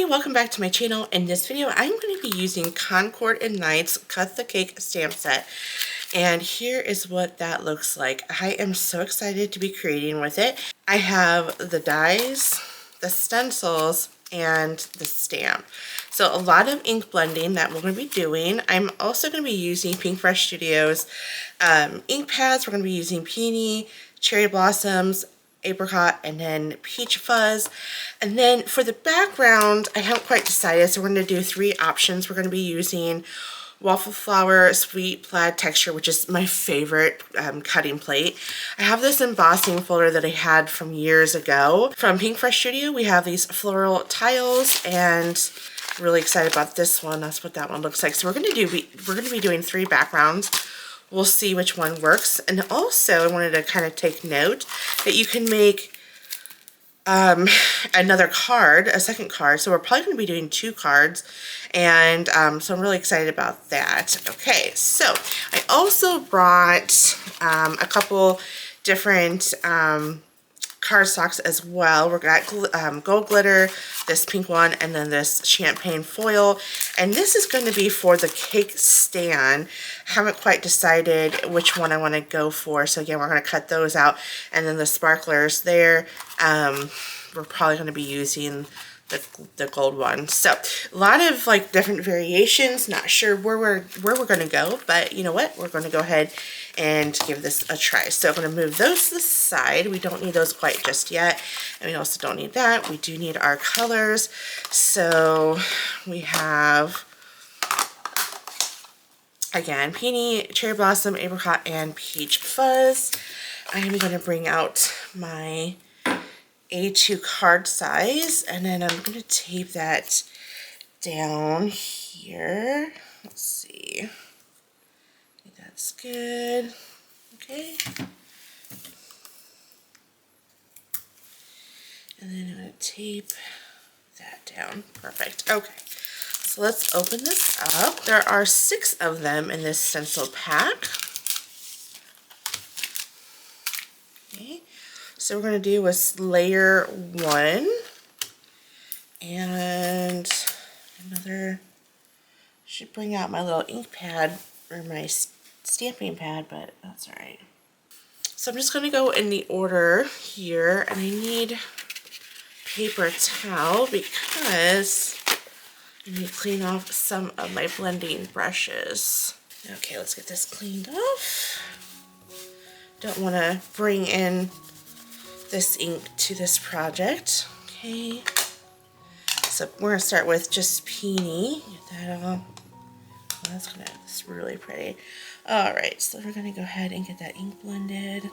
welcome back to my channel. In this video, I'm going to be using Concord and Knight's Cut the Cake stamp set. And here is what that looks like. I am so excited to be creating with it. I have the dies, the stencils, and the stamp. So a lot of ink blending that we're going to be doing. I'm also going to be using Pink Fresh Studios ink pads. We're going to be using Peony, Cherry Blossoms, Apricot, and then Peach Fuzz. And then for the background, I haven't quite decided, so we're going to do three options. We're going to be using Waffle Flower Sweet Plaid Texture, which is my favorite cutting plate. I have this embossing folder that I had from years ago. From Pink Fresh Studio, we have these floral tiles, and really excited about this one. That's what that one looks like. So we're going to be doing three backgrounds. We'll see which one works. And also, I wanted to kind of take note that you can make another card, a second card. So we're probably going to be doing two cards. And so I'm really excited about that. Okay, so I also brought a couple different cardstocks as well. We've got gold glitter, this pink one, and then this champagne foil. And this is going to be for the cake stand. Haven't quite decided which one I want to go for. So again, we're going to cut those out. And then the sparklers there, we're probably going to be using the gold one. So a lot of like different variations. Not sure where we're going to go, but you know what? We're going to go ahead and give this a try. So I'm going to move those to the side. We don't need those quite just yet, and we also don't need that. We do need our colors. So we have, again, Peony, Cherry Blossom, Apricot, and Peach Fuzz. I'm going to bring out my A2 card size, and then I'm going to tape that down here. Let's see. I think that's good. Okay. And then I'm going to tape that down. Perfect. Okay. So let's open this up. There are 6 of them in this stencil pack. Okay. So we're going to do is layer 1 and another. Should bring out my little ink pad or my stamping pad, but that's all right. So I'm just going to go in the order here, and I need paper towel because I need to clean off some of my blending brushes. Okay, let's get this cleaned off. Don't want to bring in this ink to this project. Okay, so we're gonna start with just Peony. Get that all. Oh, that's really pretty. All right, so we're gonna go ahead and get that ink blended.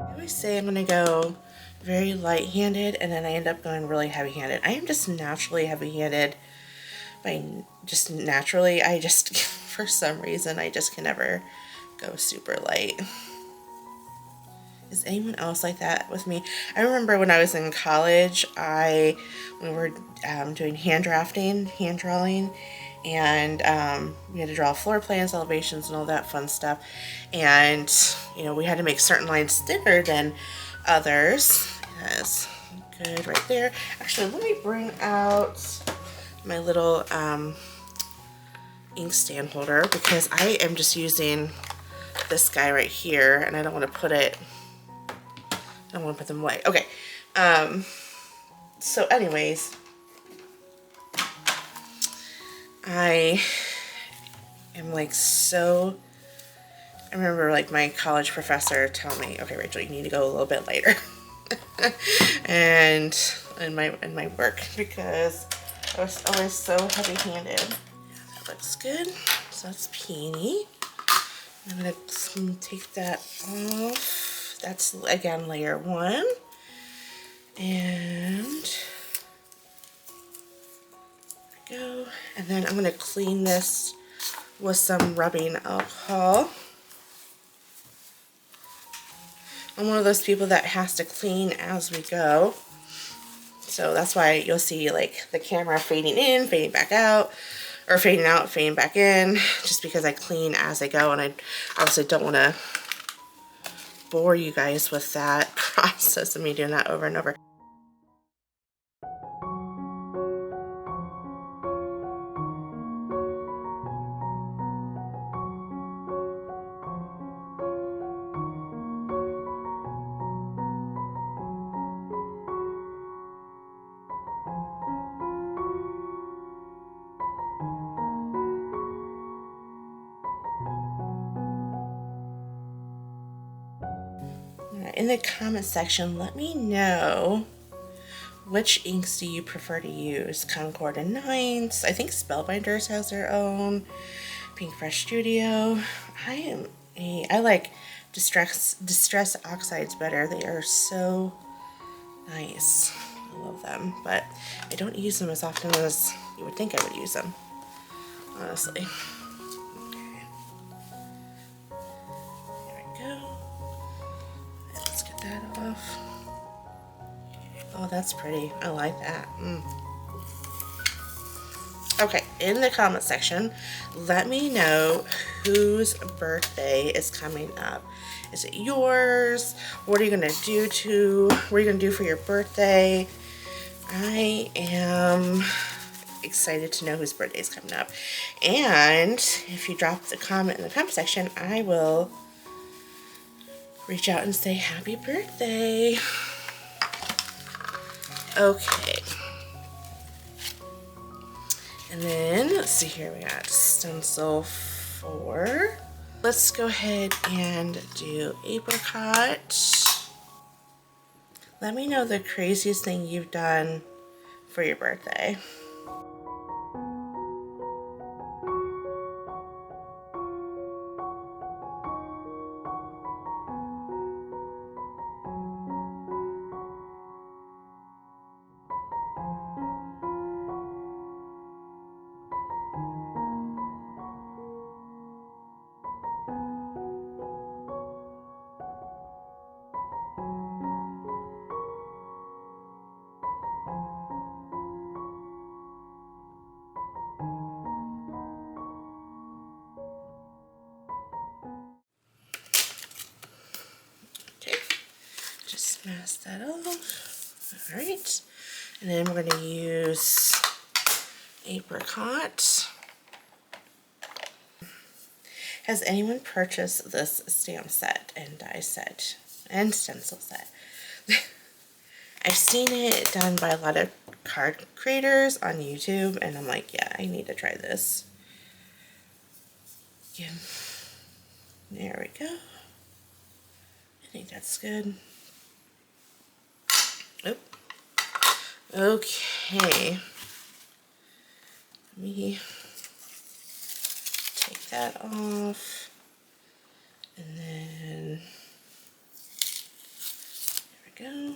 I always say I'm gonna go very light-handed, and then I end up going really heavy-handed. I am just naturally heavy-handed. I just for some reason I just can never go super light. Is anyone else like that with me? I remember when I was in college, when we were doing hand drawing, and we had to draw floor plans, elevations, and all that fun stuff. And you know, we had to make certain lines thinner than others. Yes, good right there. Actually, let me bring out my little ink stand holder, because I am just using this guy right here, and I don't want to put them away. Okay, so anyways, I am like so. I remember like my college professor telling me, "Okay, Rachel, you need to go a little bit lighter," and in my work, because I was always so heavy-handed. Yeah, that looks good. So that's Peony. I'm gonna take that off. That's again layer 1, and there we go. And then I'm gonna clean this with some rubbing alcohol. I'm one of those people that has to clean as we go. So that's why you'll see like the camera fading in, fading back out. or fading out, fading back in, just because I clean as I go, and I obviously don't want to bore you guys with that process of me doing that over and over. In the comment section, let me know which inks do you prefer to use. Concord and Nines. I think Spellbinders has their own. Pink Fresh Studio. I like Distress Oxides better. They are so nice. I love them, but I don't use them as often as you would think I would use them, honestly. Okay. There we go. Let's get that off. Oh, that's pretty. I like that. Okay, in the comment section, let me know whose birthday is coming up. Is it yours? What are you gonna do for your birthday? I am excited to know whose birthday is coming up. And if you drop the comment in the comment section, I will reach out and say happy birthday. Okay. And then, let's see here, we got stencil 4. Let's go ahead and do apricot. Let me know the craziest thing you've done for your birthday. Okay, just mask that off. All right, and then we're going to use apricot. Has anyone purchased this stamp set and die set and stencil set? I've seen it done by a lot of card creators on YouTube, and I'm like, yeah, I need to try this. Yeah. There we go. I think that's good. Oh. Okay. Let me take that off. And then, there we go.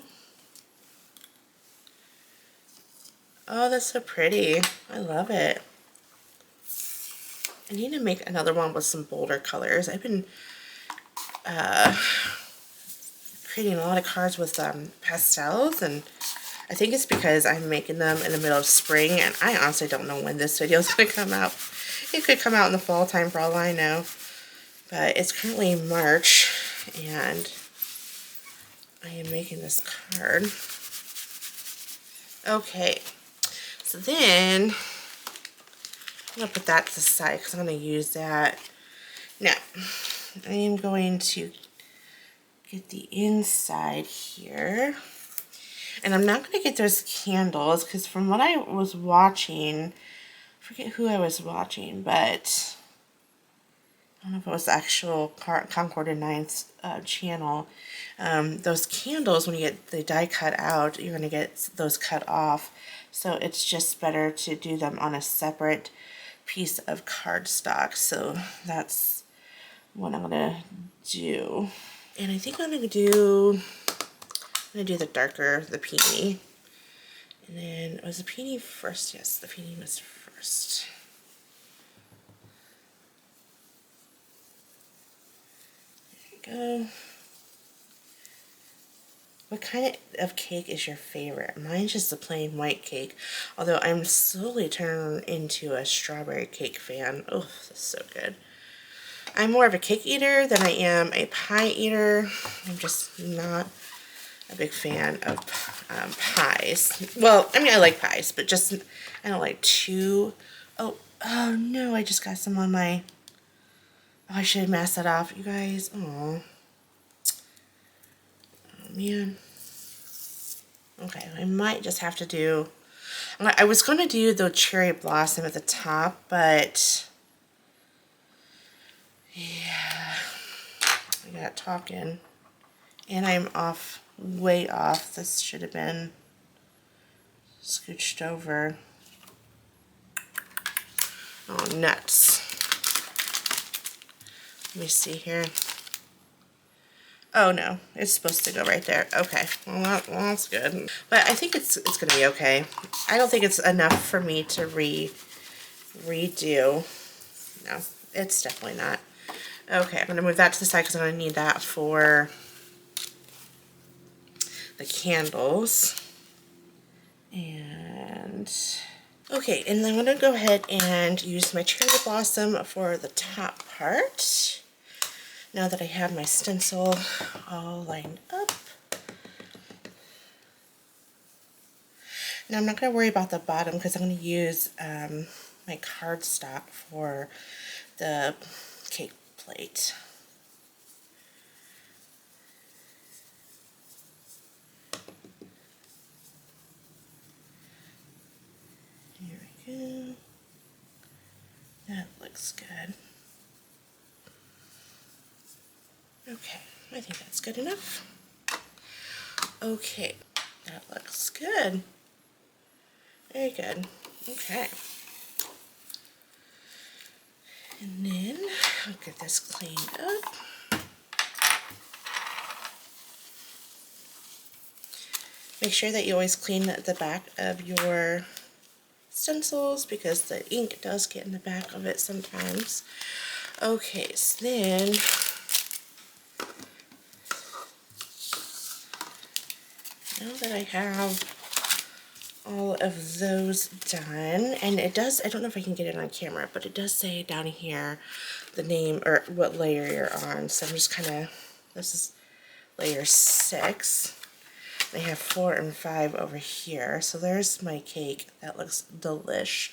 Oh, that's so pretty. I love it. I need to make another one with some bolder colors. I've been creating a lot of cards with pastels, and I think it's because I'm making them in the middle of spring, and I honestly don't know when this video is going to come out. It could come out in the fall time for all I know. But it's currently March, and I am making this card. Okay, so then I'm going to put that to the side because I'm going to use that. Now, I am going to get the inside here. And I'm not going to get those candles because from what I was watching, I forget who I was watching, but I don't know if it was the actual Concord and Nines channel. Those candles, when you get the die cut out, you're going to get those cut off. So it's just better to do them on a separate piece of cardstock. So that's what I'm going to do. And I think I'm going to do the darker, the peony. And then, was the peony first? Yes, the peony was first. There we go. What kind of cake is your favorite? Mine's just a plain white cake, although I'm slowly turning into a strawberry cake fan. Oh, this is so good. I'm more of a cake eater than I am a pie eater. I'm just not a big fan of pies. Well, I mean, I like pies, but just, I don't like too, oh no, I just got some on my, oh, I should have masked that off, you guys. Oh man. Okay, I might just have to do, I was going to do the cherry blossom at the top, but yeah, I got talking, and I'm off, way off. This should have been scooched over. Oh, nuts. Let me see here. Oh no, it's supposed to go right there. Okay, well, that's good. But I think it's gonna be okay. I don't think it's enough for me to redo. No, it's definitely not. Okay, I'm gonna move that to the side because I'm gonna need that for the candles. And okay, and then I'm gonna go ahead and use my cherry blossom for the top part. Now that I have my stencil all lined up. Now I'm not going to worry about the bottom because I'm going to use my cardstock for the cake plate. Here we go. That looks good. Okay, I think that's good enough. Okay, that looks good. Very good. Okay. And then I'll get this cleaned up. Make sure that you always clean the back of your stencils because the ink does get in the back of it sometimes. Okay, so then now that I have all of those done, and it does, I don't know if I can get it on camera, but it does say down here the name or what layer you're on. So I'm just kind of, this is layer 6. They have 4 and 5 over here. So there's my cake. That looks delish.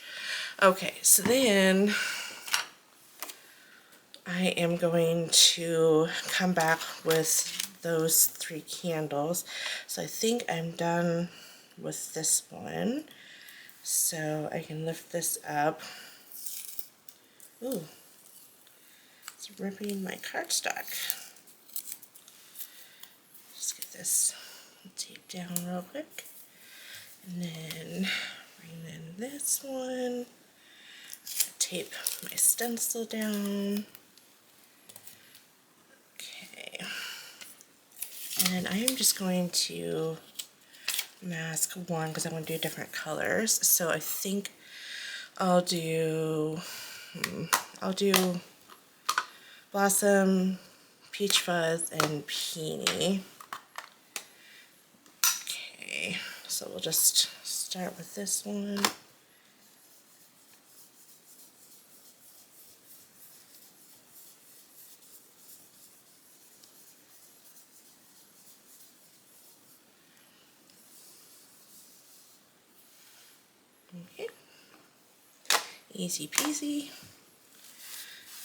Okay, so then I am going to come back with those 3 candles. So I think I'm done with this one. So I can lift this up. Ooh, it's ripping my cardstock. Just get this tape down real quick. And then bring in this one. Tape my stencil down. Okay. And then I am just going to mask one because I want to do different colors. So I think I'll do Blossom, Peach Fuzz, and Peony. Okay, so we'll just start with this one. Okay, easy peasy.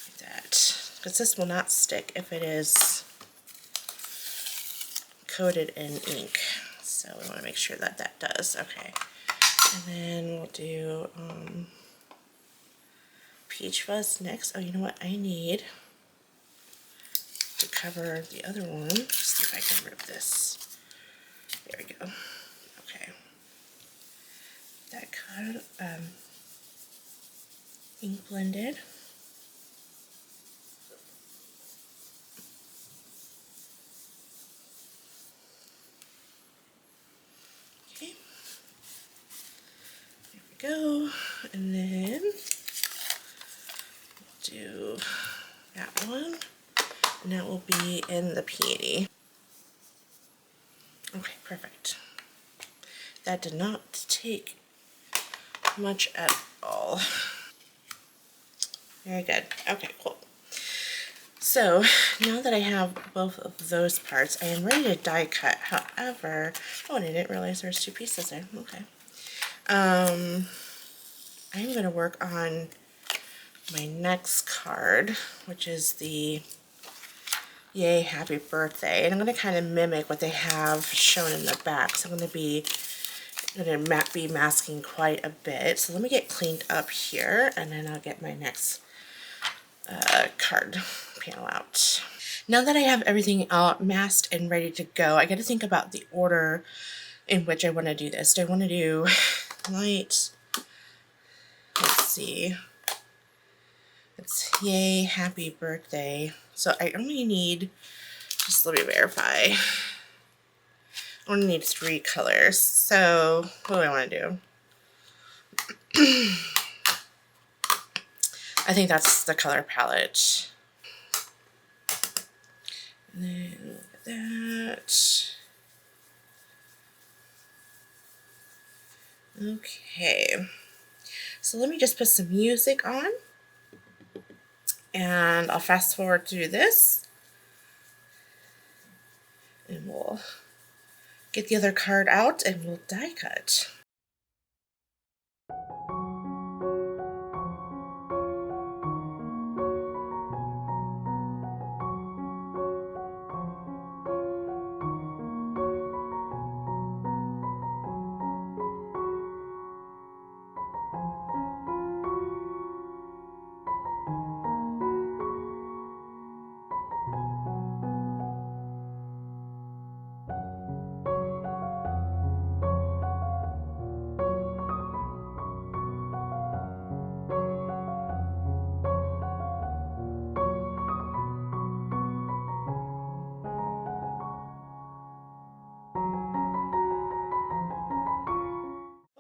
Like that, because this will not stick if it is coated in ink. So we want to make sure that that does. Okay, and then we'll do Peach Fuzz next. Oh, you know what? I need to cover the other one. Let's see if I can rip this. There we go. Okay. That got ink blended. Okay. There we go. And then we'll do that one. And that will be in the peony. Okay, that did not take much at all. Very good. Okay, cool. So now that I have both of those parts, I am ready to die cut. However, oh, and I didn't realize there's two pieces there. Okay. I'm going to work on my next card, which is the Yay Happy Birthday, and I'm going to kind of mimic what they have shown in the back. So I'm going to be masking quite a bit. So let me get cleaned up here, and then I'll get my next card panel out. Now that I have everything out masked and ready to go, I got to think about the order in which I want to do this. Do I want to do light? Let's see. It's Yay Happy Birthday. So I only need, just let me verify. I only need 3 colors. So what do I want to do? I think that's the color palette. And then look at that. Okay. So let me just put some music on. And I'll fast forward through this. And we'll get the other card out and we'll die cut.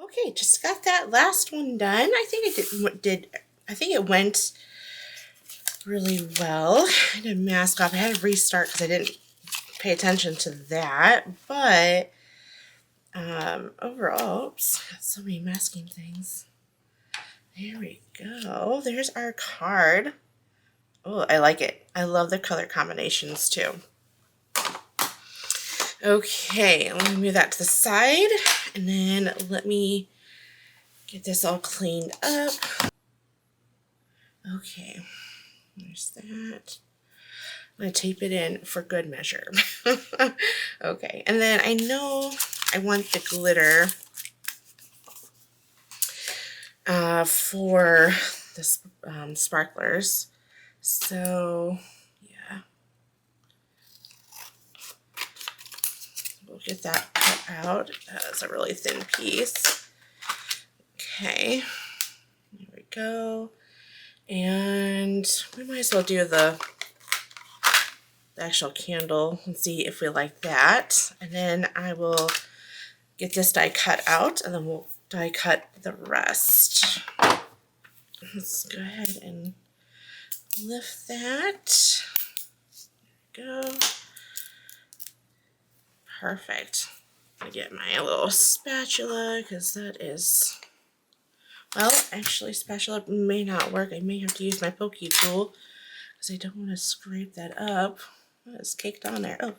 Okay, just got that last one done. I think I think it went really well. I had to mask off. I had to restart because I didn't pay attention to that. But overall, oops, got so many masking things. There we go. There's our card. Oh, I like it. I love the color combinations too. Okay, let me move that to the side, and then let me get this all cleaned up. Okay, there's that. I'm going to tape it in for good measure. Okay, and then I know I want the glitter for the sparklers. So, yeah. We'll get that cut out. That's a really thin piece. Okay, there we go. And we might as well do the actual candle and see if we like that. And then I will get this die cut out, and then we'll die cut the rest. Let's go ahead and lift that. There we go. Perfect. I'm gonna get my little spatula because that is, well, actually spatula may not work. I may have to use my pokey tool because I don't want to scrape that up. Oh, it's caked on there. Oh,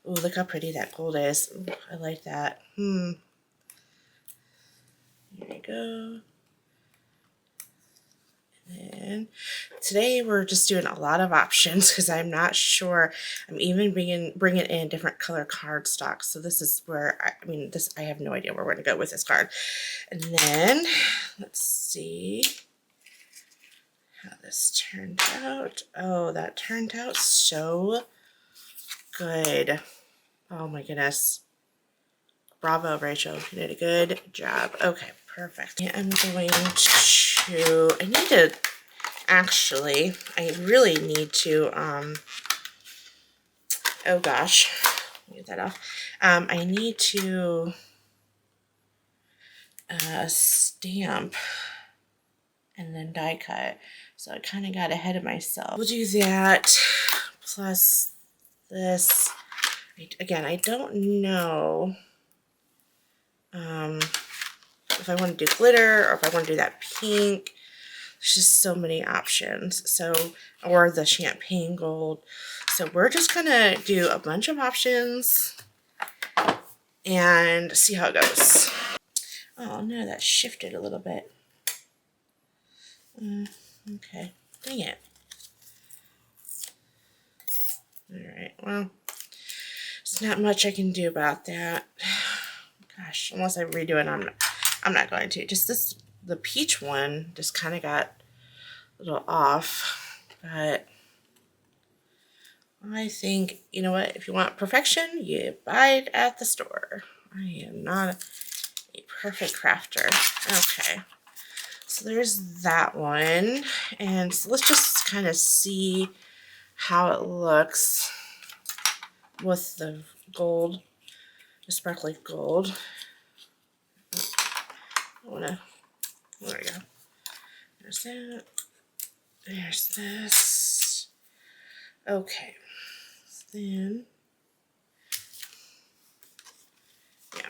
look how pretty that gold is. Ooh, I like that. There we go. And today we're just doing a lot of options because I'm not sure. I'm even bringing in different color card stocks. So this is where, I have no idea where we're going to go with this card. And then let's see how this turned out. Oh, that turned out so good. Oh my goodness. Bravo, Rachel. You did a good job. Okay, perfect. I'm going to, I really need to, oh gosh, get that off. I need to stamp and then die cut. So I kind of got ahead of myself. We'll do that plus this. Again, I don't know If I want to do glitter or if I want to do that pink. There's just so many options. So, or the champagne gold. So we're just gonna do a bunch of options and see how it goes. Oh no, that shifted a little bit. Okay, dang it. Alright, well, there's not much I can do about that. Gosh, unless I redo it, I'm not going to. Just this, the peach one just kind of got a little off, but I think, you know what, if you want perfection, you buy it at the store. I am not a perfect crafter. Okay, so there's that one. And so let's just kind of see how it looks with the gold, the sparkly gold. I wanna, there we go. There's that. There's this. Okay. Then, yeah.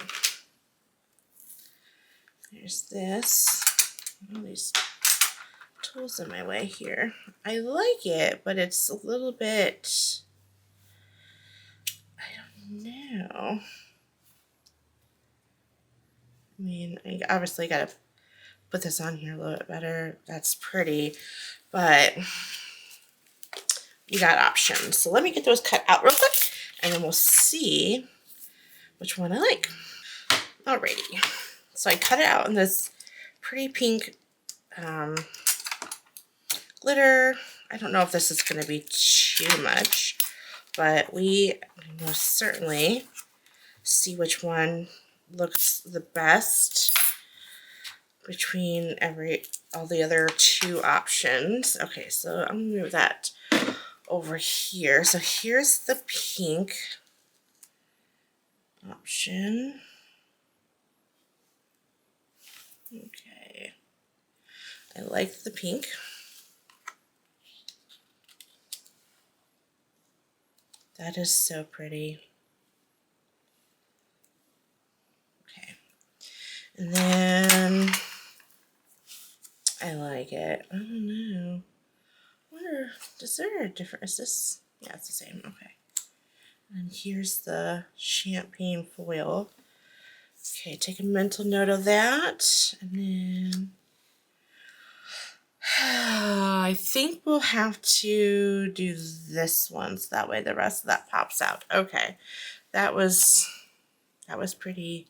There's this. All these tools in my way here. I like it, but it's a little bit, I don't know. I mean, I obviously got to put this on here a little bit better. That's pretty, but you got options. So let me get those cut out real quick, and then we'll see which one I like. Alrighty. So I cut it out in this pretty pink glitter. I don't know if this is going to be too much, but we most certainly see which one looks the best between all the other two options. Okay, so I'm gonna move that over here. So here's the pink option. Okay, I like the pink. That is so pretty. Okay, and then I like it. I don't know. I wonder, is there a different? Is this? Yeah, it's the same. Okay. And here's the champagne foil. Okay, take a mental note of that. And then I think we'll have to do this one so that way the rest of that pops out. Okay, that was pretty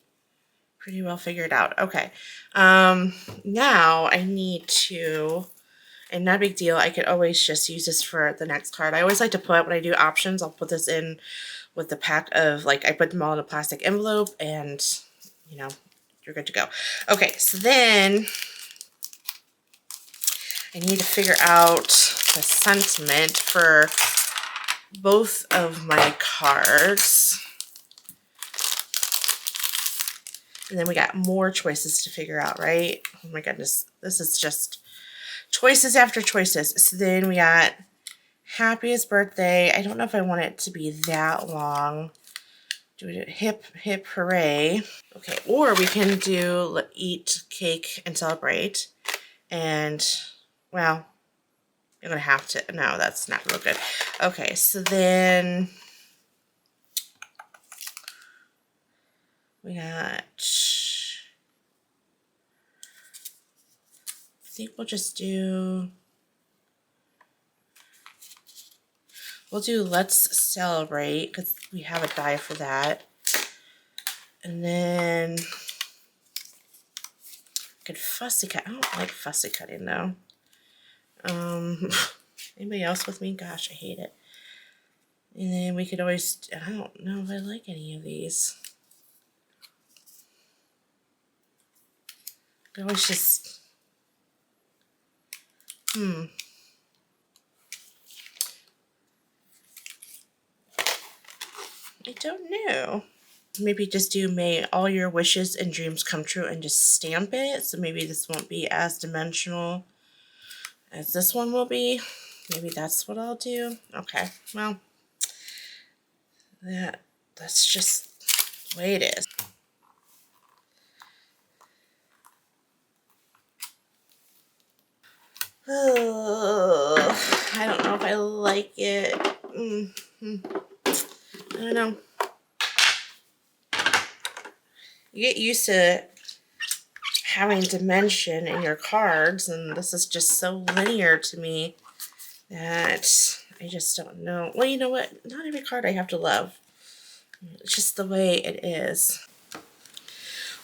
well figured out. Okay, now I need to, and not a big deal, I could always just use this for the next card. I always like to put, when I do options, I'll put this in with the pack of, like, I put them all in a plastic envelope, and you know, you're good to go. Okay, so then I need to figure out the sentiment for both of my cards. And then we got more choices to figure out, right? Oh my goodness, this is just choices after choices. So then we got happiest birthday. I don't know if I want it to be that long. Do we do hip hip hooray? Okay, or we can do eat cake and celebrate. And, well, you're gonna have to, no, that's not real good. Okay, so then we got, I think we'll just do, we'll do let's celebrate, because we have a die for that. And then I could fussy cut. I don't like fussy cutting though. Anybody else with me? Gosh, I hate it. And then we could always, I don't know if I like any of these. I always just, I don't know. Maybe just do may all your wishes and dreams come true and just stamp it. So maybe this won't be as dimensional as this one will be. Maybe that's what I'll do. Okay, well, that's just the way it is. Oh, I don't know if I like it. I don't know. You get used to having dimension in your cards, and this is just so linear to me that I just don't know. Well, you know what? Not every card I have to love. It's just the way it is.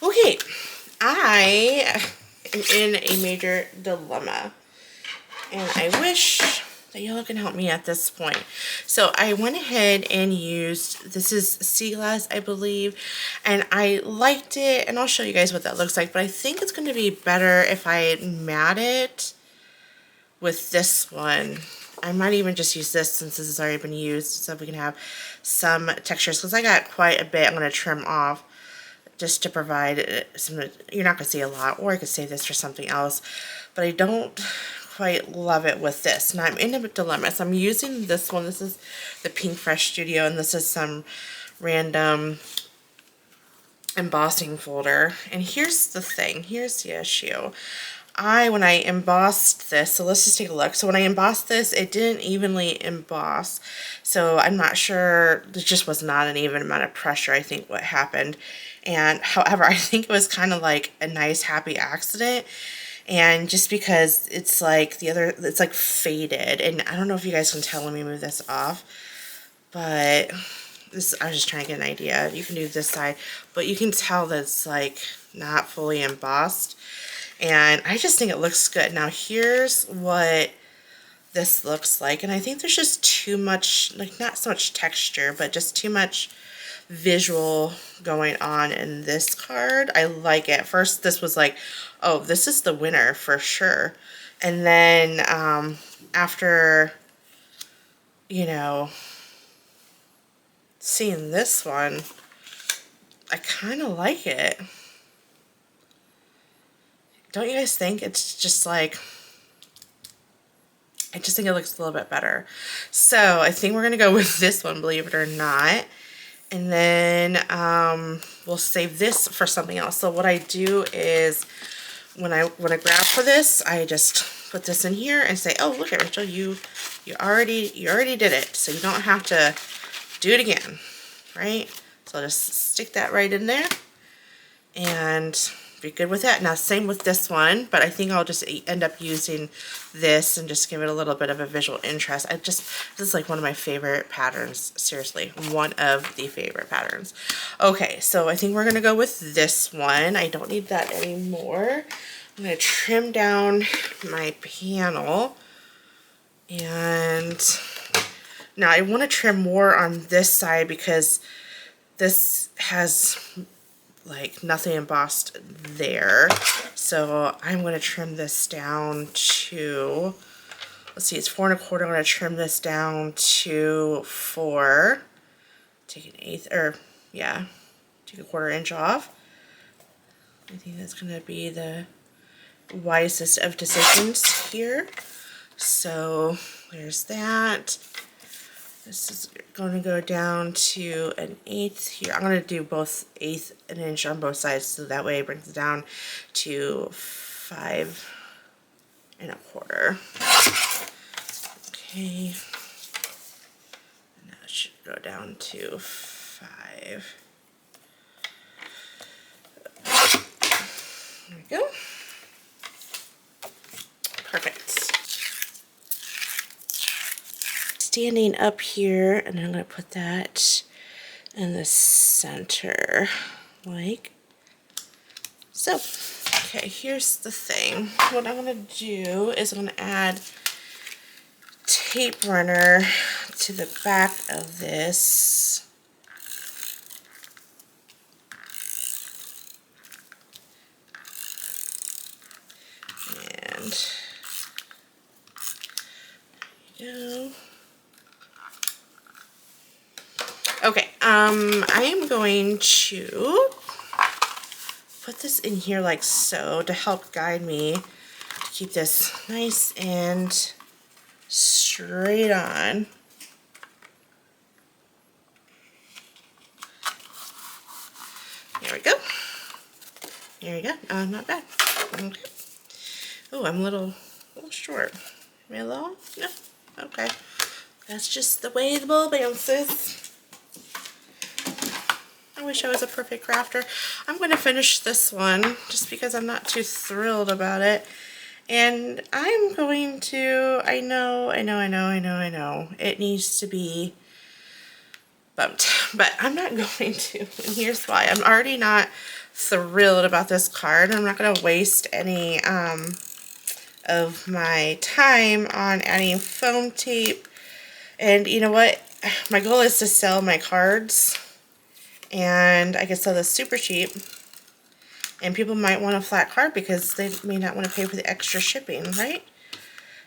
Okay, I am in a major dilemma, and I wish that y'all can help me at this point. So I went ahead and used, this is sea glass, I believe, and I liked it, and I'll show you guys what that looks like, but I think it's going to be better if I mat it with this one. I might even just use this since this has already been used, so we can have some textures, because I got quite a bit I'm going to trim off just to provide some. You're not going to see a lot, or I could save this for something else, but I don't quite love it with this. Now I'm in a dilemma, so I'm using this one. This is the Pink Fresh Studio, and this is some random embossing folder. And here's the thing, here's the issue. When I embossed this, so let's just take a look. So when I embossed this, it didn't evenly emboss. So I'm not sure, there just was not an even amount of pressure, I think, what happened. And however, I think it was kind of like a nice happy accident. And just because it's like it's like faded. And I don't know if you guys can tell, let me move this off. But this, I was just trying to get an idea. You can do this side, but you can tell that it's like not fully embossed. And I just think it looks good. Now here's what this looks like. And I think there's just too much, like not so much texture, but just too much visual going on in this card. I like it. First, this was like, oh, this is the winner for sure. And then after, you know, seeing this one, I kind of like it. Don't you guys think? It's just like, I just think it looks a little bit better. So I think we're going to go with this one, believe it or not. And then we'll save this for something else. So what I do is when I grab for this, I just put this in here and say, oh, look at Rachel, you already did it. So you don't have to do it again, right? So I'll just stick that right in there and be good with that. Now same with this one, but I think I'll just end up using this and just give it a little bit of a visual interest. This is like one of my favorite patterns, seriously, one of the favorite patterns. Okay, so I think we're gonna go with this one. I don't need that anymore. I'm gonna trim down my panel, and now I want to trim more on this side because this has like nothing embossed there. So I'm going to trim this down to, let's see, it's 4 1/4. I'm going to trim this down to 4. Take an eighth, or yeah, take a 1/4 inch off. I think that's going to be the wisest of decisions here. So there's that. This is going to go down to an 1/8 here. I'm going to do both 1/8 inch on both sides, so that way it brings it down to 5 1/4. Okay. And that should go down to 5. There we go. Perfect. Standing up here, and I'm going to put that in the center, like so. Okay, here's the thing. What I'm going to do is I'm going to add tape runner to the back of this. And there you go. Okay, I am going to put this in here like so to help guide me to keep this nice and straight on. There we go. There you go. Not bad. Okay. Oh, I'm a little little short. Am I long? No. Okay. That's just the way the ball bounces. I wish I was a perfect crafter. I'm going to finish this one just because I'm not too thrilled about it. And I'm going to, I know, it needs to be bumped, but I'm not going to, and here's why. I'm already not thrilled about this card. I'm not going to waste any of my time on adding foam tape. And you know what? My goal is to sell my cards, and I could sell this super cheap. And people might want a flat card because they may not want to pay for the extra shipping, right?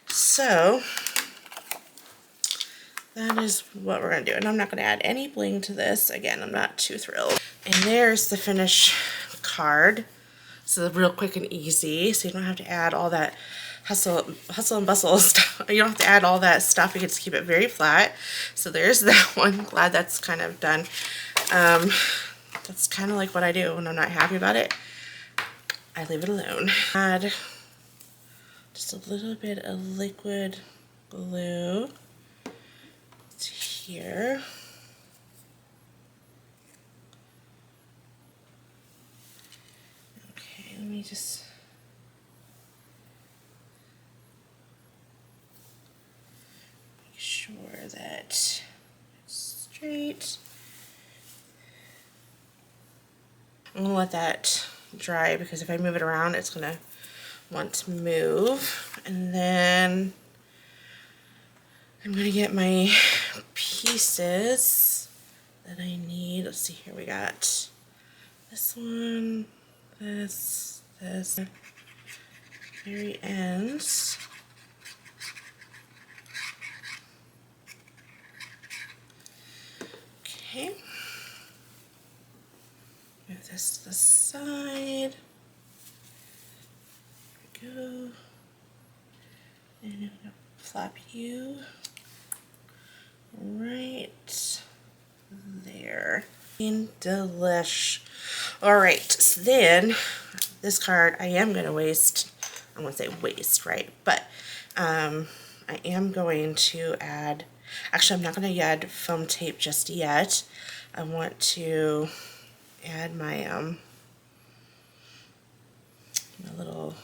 So that is what we're going to do. And I'm not going to add any bling to this. Again, I'm not too thrilled. And there's the finished card. So real quick and easy. So you don't have to add all that hustle and bustle stuff. You don't have to add all that stuff. You can just keep it very flat. So there's that one. Glad that's kind of done. That's kind of like what I do when I'm not happy about it. I leave it alone. Add just a little bit of liquid glue to here. Okay, let me just make sure that it's straight. I'm gonna let that dry because if I move it around, it's gonna want to move. And then I'm gonna get my pieces that I need. Let's see here, we got this one, this, very ends. Okay. Move this to the side. There we go. And I'm gonna flap you right there. And delish. Alright, so then this card I am gonna waste. I won't say waste, right? But I am going to add, actually I'm not going to add foam tape just yet. I want to add my my little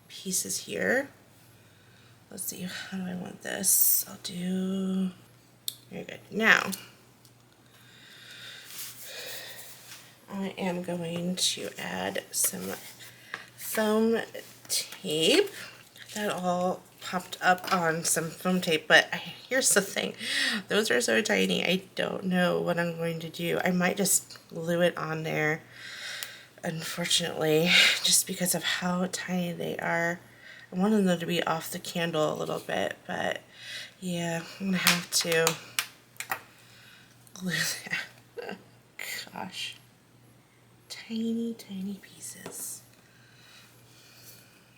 pieces here. Let's see, how do I want this? I'll do, very good. Now, I am going to add some foam tape. That all popped up on some foam tape, but here's the thing. Those are so tiny, I don't know what I'm going to do. I might just glue it on there, unfortunately, just because of how tiny they are. I wanted them to be off the candle a little bit, but yeah, I'm gonna have to glue that. Gosh, tiny pieces.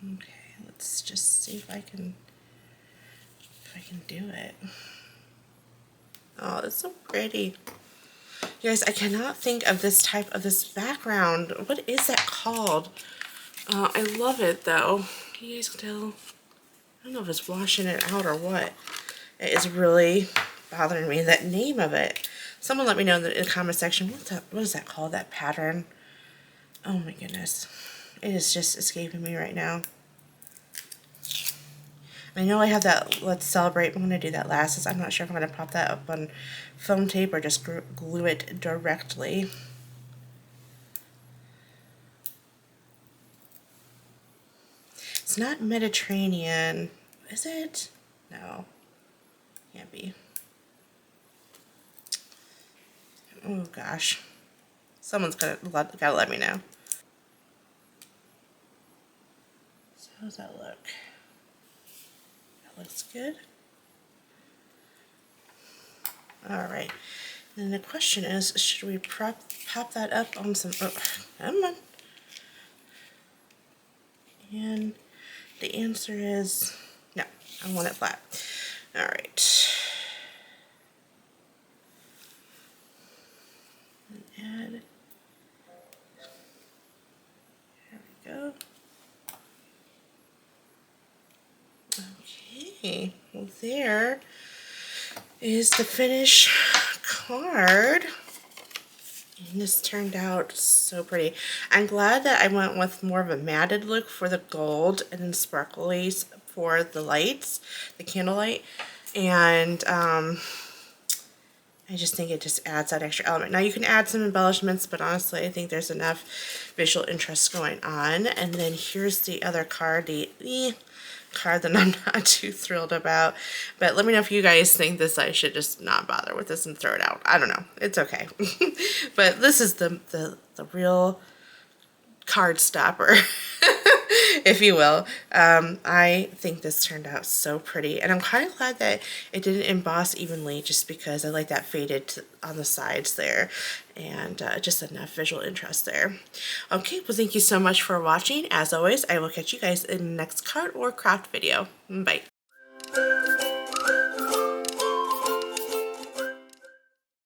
Okay, let's just see if I can do it. Oh, it's so pretty. You guys, I cannot think of this type of this background. What is that called? I love it though. Can you guys tell? I don't know if it's washing it out or what. It is really bothering me, that name of it. Someone let me know in the comment section. What is that called, that pattern? Oh my goodness. It is just escaping me right now. I know I have that Let's Celebrate. I'm going to do that last. I'm not sure if I'm going to pop that up on foam tape or just glue it directly. It's not Mediterranean, is it? No, can't be. Oh gosh, someone's gotta let me know. So how does that look? That looks good. All right. Then the question is, should we pop that up on some? Oh, come on. And the answer is no. I want it flat. All right. And add. There we go. Okay, well there is the finished card. And this turned out so pretty. I'm glad that I went with more of a matted look for the gold and then sparklies for the lights, the candlelight. And I just think it just adds that extra element. Now you can add some embellishments, but honestly I think there's enough visual interest going on. And then here's the other card, the card that I'm not too thrilled about. But let me know if you guys think this, I should just not bother with this and throw it out. I don't know. It's okay. But this is the real card stopper, if you will. I think this turned out so pretty, and I'm kind of glad that it didn't emboss evenly, just because I like that faded on the sides there, and just enough visual interest there. Okay, well thank you so much for watching. As always, I will catch you guys in the next card or craft video. Bye.